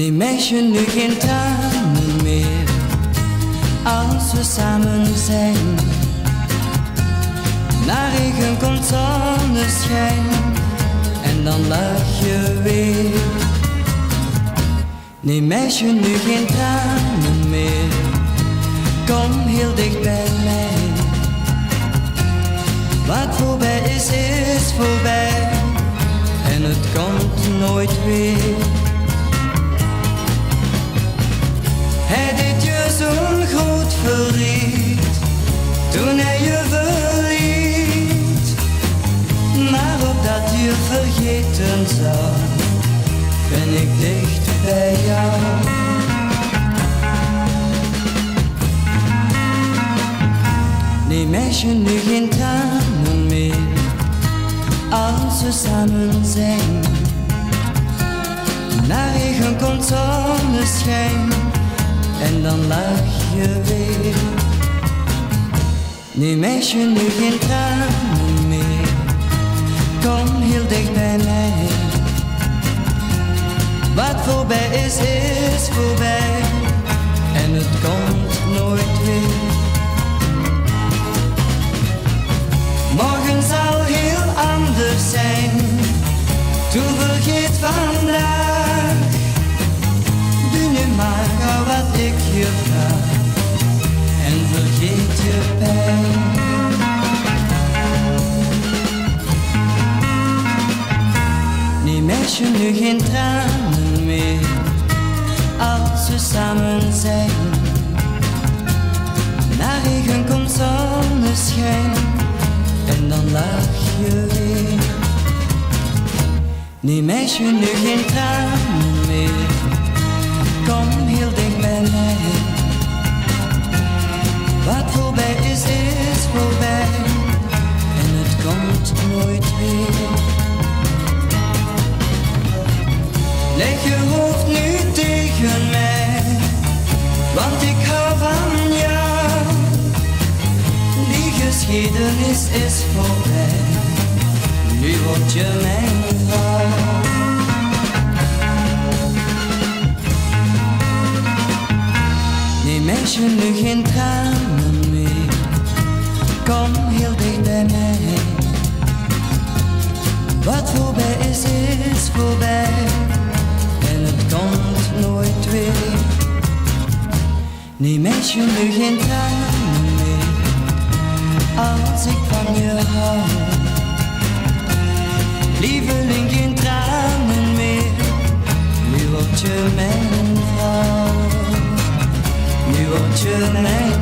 Nee meisje, nu geen tranen meer, als we samen zijn. Na regen komt zonneschijn, en dan lach je weer. Nee meisje, nu geen tranen meer, kom heel dicht bij mij. Wat voorbij is voorbij, en het komt nooit weer. Hij deed je zo'n groot verdriet, toen hij je verliet. Maar opdat je vergeten zou, ben ik dicht bij jou. Nee meisje, nu geen tranen meer, als we samen zijn. Na regen komt zonneschijn, en dan lach je weer. Nee meisje, nu geen tranen meer, kom heel dicht bij mij. Wat voorbij is voorbij, en het komt nooit weer. Morgen zal heel anders zijn, toen vergeet vandaag. Doe nu maar gauw wat ik je vraag, en vergeet je pijn. Nee meisje, nu geen tranen meer, als we samen zijn. Na regen komt zonneschijn, en dan lach je weer. Nee meisje, nu geen tranen meer, kom heel dicht bij mij. Wat voorbij is voorbij, en het komt nooit weer. Leg je hoofd nu tegen mij, want ik hou van jou. Die geschiedenis is voorbij, nu word je mijn vrouw. Nee meisje, nu geen tranen meer, kom heel dicht bij mij. Wat voorbij is voorbij, en het komt nooit weer. Nee meisje, nu geen tranen meer, als ik van je hou. Lieveling, geen tranen meer, nu word je mijn vrouw. Nu word je mijn